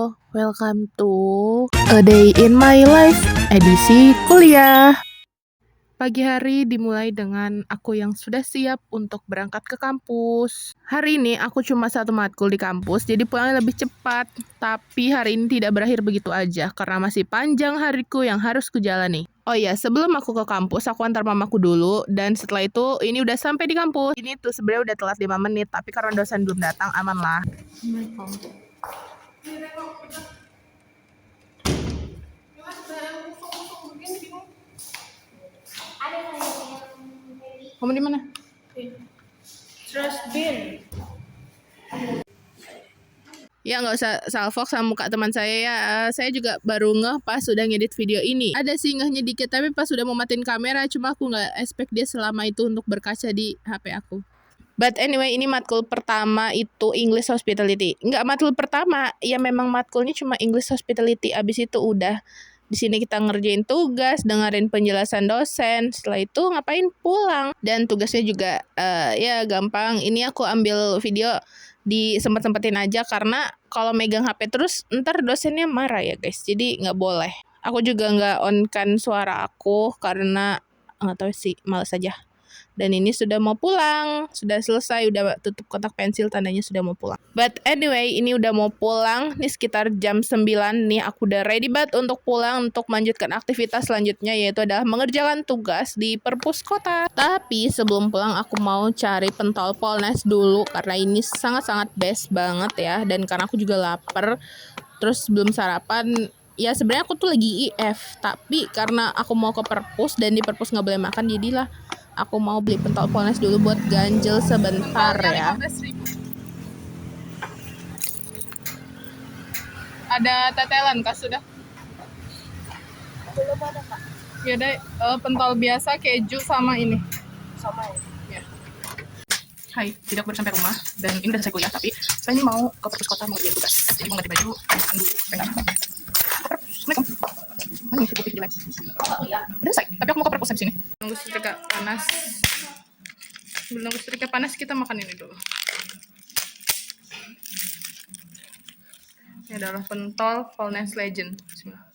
all, welcome to A Day in My Life, edisi kuliah. Pagi hari dimulai dengan aku yang sudah siap untuk berangkat ke kampus. Hari ini aku cuma satu matkul di kampus, jadi pulangnya lebih cepat. Tapi hari ini tidak berakhir begitu aja, karena masih panjang hariku yang harus kujalani. Oh iya, sebelum aku ke kampus, aku antar mamaku dulu. Dan setelah itu, ini udah sampai di kampus. Ini tuh sebenarnya udah telat 5 menit, tapi karena dosen belum datang, aman lah. Kamu di mana? Trash bin. Ya nggak usah salfok sama muka teman saya ya. Saya juga baru ngeh pas sudah ngedit video ini. Ada sih ngehnya dikit, tapi pas sudah mau matiin kamera, cuma aku nggak expect dia selama itu untuk berkaca di HP aku. But anyway, ini matkul pertama itu English Hospitality. Nggak matkul pertama, ya memang matkulnya cuma English Hospitality. Abis itu udah di sini kita ngerjain tugas, dengerin penjelasan dosen. Setelah itu ngapain? Pulang. Dan tugasnya juga ya gampang. Ini aku ambil video disempet-sempetin aja karena kalau megang HP terus ntar dosennya marah ya guys. Jadi nggak boleh. Aku juga nggak on kan suara aku karena nggak tahu sih, males aja. Dan ini sudah mau pulang, sudah selesai, udah tutup kotak pensil, tandanya sudah mau pulang. But anyway, ini udah mau pulang, nih sekitar jam 9 nih aku udah ready banget untuk pulang untuk melanjutkan aktivitas selanjutnya, yaitu adalah mengerjakan tugas di perpus kota. Tapi sebelum pulang aku mau cari pentol Polnes dulu, karena ini sangat-sangat best banget ya, dan karena aku juga lapar, terus belum sarapan. Ya sebenarnya aku tuh lagi IF, tapi karena aku mau ke perpus dan di perpus nggak boleh makan, jadilah aku mau beli pentol Polnes dulu buat ganjel sebentar ya. Ada tetelan kah sudah? Belum ada kak. Ya deh, pentol biasa keju sama ini. Sama ya. Ya. Hai, tidak baru sampai rumah dan ini udah selesai kuliah, tapi saya ini mau ke perpus kota mau ngerjain tugas. Jadi mau ganti baju, makan dulu. Assalamualaikum. Mana nih si putih jelek? Udah selesai, tapi aku mau ke perpus habis ini. Nunggu setrika panas. Sebelum nunggu setrika panas kita makan ini dulu. Ini adalah pentol Polnes Legend. Bismillah.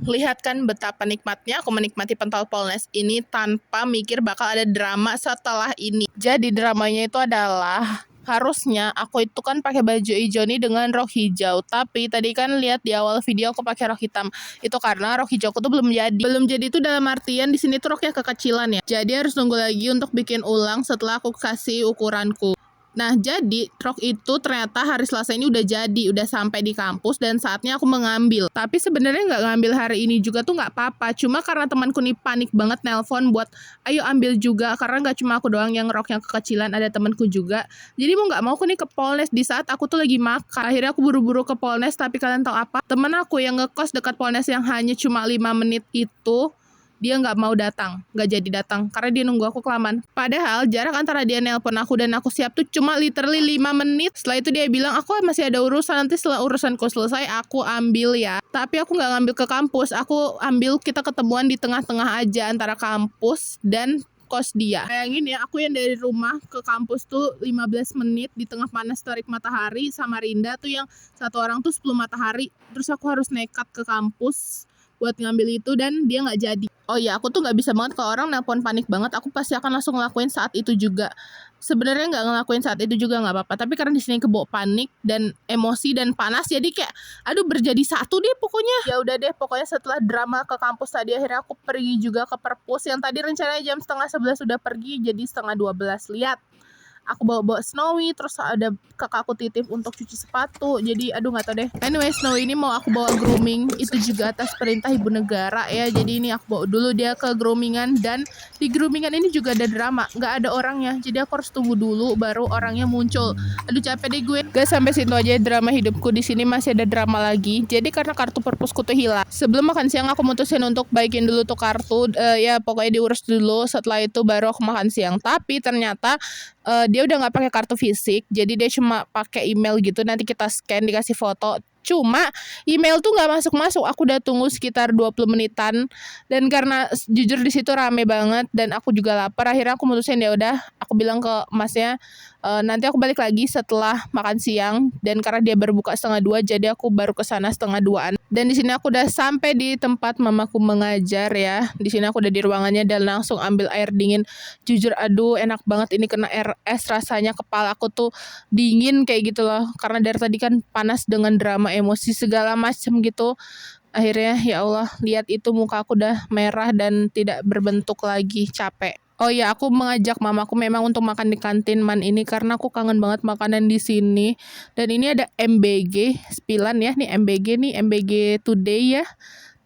Lihat kan betapa nikmatnya aku menikmati pentol Polnes ini tanpa mikir bakal ada drama setelah ini. Jadi dramanya itu adalah harusnya aku itu kan pakai baju hijau nih dengan rok hijau, tapi tadi kan lihat di awal video aku pakai rok hitam. Itu karena rok hijauku tuh belum jadi. Belum jadi itu dalam artian di sini tuh roknya kekecilan ya. Jadi harus nunggu lagi untuk bikin ulang setelah aku kasih ukuranku. Nah, jadi rok itu ternyata hari Selasa ini udah jadi, udah sampai di kampus dan saatnya aku mengambil. Tapi sebenarnya nggak ngambil hari ini juga tuh nggak apa-apa. Cuma karena temanku nih panik banget nelpon buat ayo ambil juga, karena nggak cuma aku doang yang rok yang kekecilan, ada temanku juga. Jadi mau nggak mau aku nih ke Polnes di saat aku tuh lagi makan. Akhirnya aku buru-buru ke Polnes, tapi kalian tahu apa? Temen aku yang ngekos dekat Polnes yang hanya cuma 5 menit itu, dia nggak mau datang, nggak jadi datang karena dia nunggu aku kelamaan. Padahal jarak antara dia nelpon aku dan aku siap tuh cuma literally 5 menit. Setelah itu dia bilang aku masih ada urusan, nanti setelah urusanku selesai aku ambil ya. Tapi aku nggak ngambil ke kampus, aku ambil kita ketemuan di tengah-tengah aja antara kampus dan kos dia. Bayangin ya, aku yang dari rumah ke kampus tuh 15 menit di tengah panas terik matahari, sama Rinda tuh yang satu orang tuh 10 matahari. Terus aku harus nekat ke kampus buat ngambil itu dan dia nggak jadi. Oh iya, aku tuh nggak bisa banget kalau orang nelpon panik banget, aku pasti akan langsung ngelakuin saat itu juga. Sebenarnya nggak ngelakuin saat itu juga nggak apa-apa, tapi karena di sini kebawa panik dan emosi dan panas, jadi kayak aduh berjadi satu deh pokoknya. Ya udah deh, pokoknya setelah drama ke kampus tadi akhirnya aku pergi juga ke perpus yang tadi rencananya jam 10:30 sudah pergi jadi 11:30. Lihat. Aku bawa Snowy, terus ada kakakku titip untuk cuci sepatu. Jadi aduh nggak tahu deh. Anyway, Snowy ini mau aku bawa grooming, itu juga atas perintah ibu negara ya. Jadi ini aku bawa dulu dia ke groomingan, dan di groomingan ini juga ada drama, nggak ada orangnya. Jadi aku harus tunggu dulu baru orangnya muncul. Aduh capek deh gue. Gak sampai situ aja drama hidupku, di sini masih ada drama lagi. Jadi karena kartu perpusku tuh hilang. Sebelum makan siang aku mutusin untuk baikin dulu tuh kartu, ya pokoknya diurus dulu. Setelah itu baru aku makan siang. Tapi ternyata dia udah nggak pakai kartu fisik, jadi dia cuma pakai email gitu. Nanti kita scan, dikasih foto. Cuma email tuh nggak masuk-masuk. Aku udah tunggu sekitar 20 menitan dan karena jujur di situ rame banget dan aku juga lapar, akhirnya aku mutusin ya udah aku bilang ke masnya nanti aku balik lagi setelah makan siang, dan karena dia berbuka 1:30 jadi aku baru ke sana 1:30-an. Dan di sini aku udah sampai di tempat mamaku mengajar ya. Di sini aku udah di ruangannya dan langsung ambil air dingin. Jujur aduh enak banget ini kena air es, rasanya kepala aku tuh dingin kayak gitu loh. Karena dari tadi kan panas dengan drama emosi segala macem gitu. Akhirnya ya Allah, lihat itu muka aku udah merah dan tidak berbentuk lagi, capek. Oh iya, aku mengajak mamaku memang untuk makan di kantin Man ini karena aku kangen banget makanan di sini. Dan ini ada MBG, Spilan ya, nih MBG nih, MBG Today ya.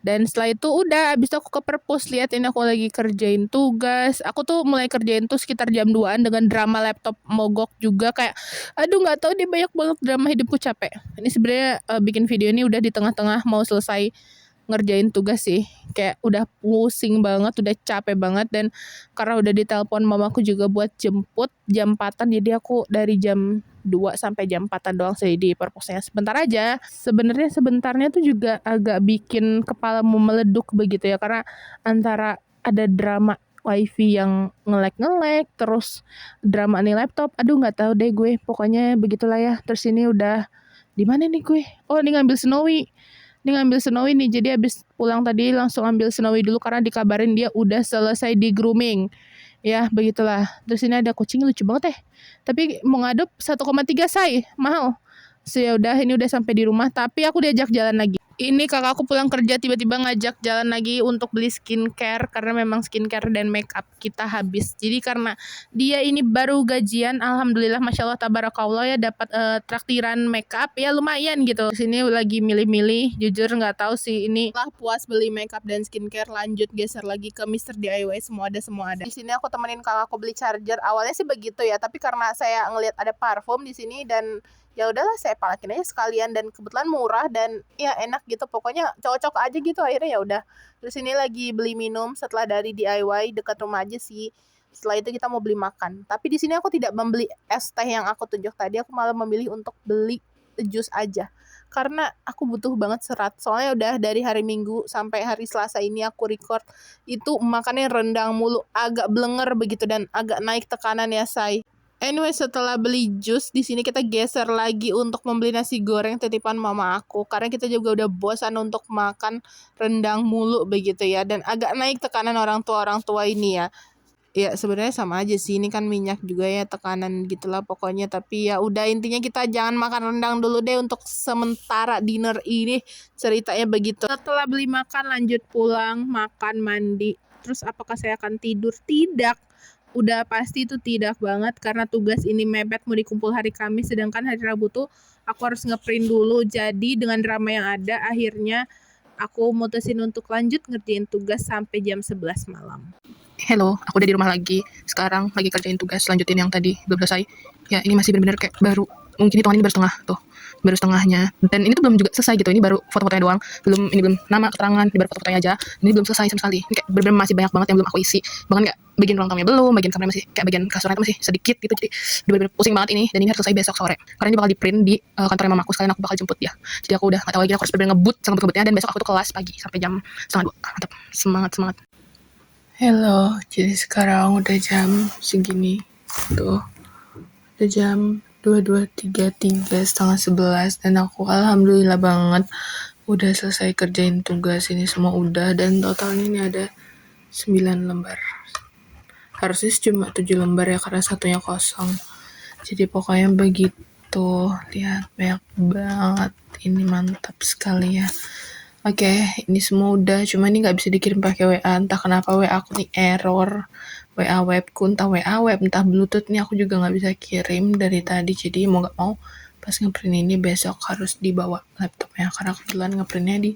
Dan setelah itu udah, abis itu aku ke perpus, lihat ini aku lagi kerjain tugas. Aku tuh mulai kerjain tuh sekitar jam 2-an dengan drama laptop mogok juga kayak aduh nggak tahu deh, banyak banget drama, hidupku capek. Ini sebenarnya bikin video ini udah di tengah-tengah mau selesai ngerjain tugas sih, kayak udah pusing banget, udah capek banget, dan karena udah ditelepon mamaku juga buat jemput jam 4-an, jadi aku dari jam 2 sampai jam 4-an doang sih di perpusnya, sebentar aja. Sebenarnya sebentarnya tuh juga agak bikin kepalamu meleduk begitu ya, karena antara ada drama wifi yang nge-lag, terus drama nih laptop, aduh nggak tahu deh gue, pokoknya begitulah ya. Terus ini udah di mana nih gue? Oh, ini ngambil Snowy. Ini ngambil Snowy nih, jadi abis pulang tadi langsung ambil Snowy dulu karena dikabarin dia udah selesai di grooming. Ya, begitulah. Terus ini ada kucing lucu banget tapi mau ngadop 1,3 say, mahal. So ya udah, ini udah sampai di rumah, tapi aku diajak jalan lagi. Ini kakakku pulang kerja tiba-tiba ngajak jalan lagi untuk beli skincare karena memang skincare dan makeup kita habis. Jadi karena dia ini baru gajian, alhamdulillah masya Allah tabarakallah ya, dapat traktiran makeup ya lumayan gitu. Di sini lagi milih-milih, jujur nggak tahu sih ini. Setelah puas beli makeup dan skincare, lanjut geser lagi ke Mr. DIY, semua ada. Di sini aku temenin kakakku beli charger. Awalnya sih begitu ya, tapi karena saya ngelihat ada parfum di sini dan ya udahlah saya palakin aja sekalian, dan kebetulan murah dan ya enak gitu, pokoknya cocok aja gitu. Akhirnya ya udah. Terus ini lagi beli minum setelah dari DIY dekat rumah aja sih. Setelah itu kita mau beli makan, tapi di sini aku tidak membeli es teh yang aku tunjuk tadi, aku malah memilih untuk beli jus aja karena aku butuh banget serat. Soalnya udah dari hari Minggu sampai hari Selasa ini aku record itu makannya rendang mulu, agak blenger begitu dan agak naik tekanan ya say. Anyway, setelah beli jus, di sini kita geser lagi untuk membeli nasi goreng titipan mama aku. Karena kita juga udah bosan untuk makan rendang mulu begitu ya. Dan agak naik tekanan orang tua ini ya. Ya sebenarnya sama aja sih, ini kan minyak juga ya, tekanan gitulah pokoknya. Tapi ya udah, intinya kita jangan makan rendang dulu deh untuk sementara dinner ini, ceritanya begitu. Setelah beli makan lanjut pulang, makan, mandi. Terus apakah saya akan tidur? Tidak. Udah pasti itu tidak banget karena tugas ini mepet mau dikumpul hari Kamis, sedangkan hari Rabu tuh aku harus ngeprint dulu. Jadi dengan drama yang ada, akhirnya aku mutusin untuk lanjut ngerjain tugas sampai jam 11 malam. Hello, aku udah di rumah lagi. Sekarang lagi kerjain tugas, lanjutin yang tadi belum selesai. Ya ini masih benar-benar kayak baru, mungkin hitungan ini baru setengah tuh, baru setengahnya. Dan ini tuh belum juga selesai gitu, ini baru foto-fotonya doang, ini belum nama, keterangan, ini baru foto-fotonya aja. Ini belum selesai sama sekali, ini kayak benar-benar masih banyak banget yang belum aku isi. Bahkan kayak bagian ruang tamunya belum, bagian kamarnya masih, kayak bagian kasurnya itu masih sedikit gitu. Jadi benar-benar pusing banget ini, dan ini harus selesai besok sore karena ini bakal di print di kantornya mamaku, sekalian aku bakal jemput dia. Jadi aku udah gak tahu lagi, aku harus benar-benar ngebut sama ngebutnya, dan besok aku tuh kelas pagi sampai jam 1:30. Mantap, semangat. Hello, jadi sekarang udah jam segini tuh, udah jam 22.33, setengah 11, dan aku alhamdulillah banget udah selesai kerjain tugas ini semua udah, dan totalnya ini ada 9 lembar. Harusnya cuma 7 lembar ya karena satunya kosong. Jadi pokoknya begitu, lihat banyak banget, ini mantap sekali ya. Oke, ini semua udah, cuma ini nggak bisa dikirim pakai WA, entah kenapa WA aku nih error, WA webku, entah WA web, entah Bluetooth, nih aku juga nggak bisa kirim dari tadi. Jadi mau nggak mau pas ngeprint ini besok harus dibawa laptopnya, karena kebetulan ngeprintnya di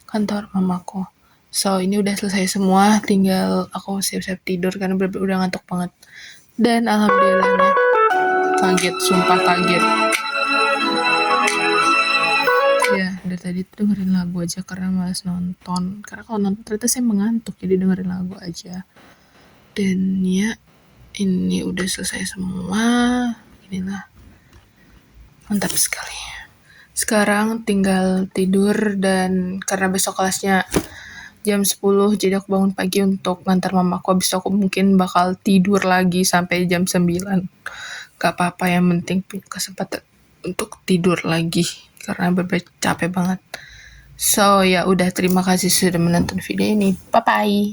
kantor mamaku. So ini udah selesai semua, tinggal aku siap-siap tidur karena udah ngantuk banget. Dan alhamdulillahnya kaget, sumpah kaget. Ya, dari tadi dengerin lagu aja karena malas nonton. Karena kalau nonton ternyata saya mengantuk, jadi dengerin lagu aja. Dan ya, ini udah selesai semua. Inilah, mantap sekali. Sekarang tinggal tidur dan karena besok kelasnya jam 10, jadi aku bangun pagi untuk ngantar mamaku. Habis itu aku mungkin bakal tidur lagi sampai jam 9. Gak apa-apa, yang penting punya kesempatan untuk tidur lagi karena bener capek banget. So, ya udah, terima kasih sudah menonton video ini. Bye-bye.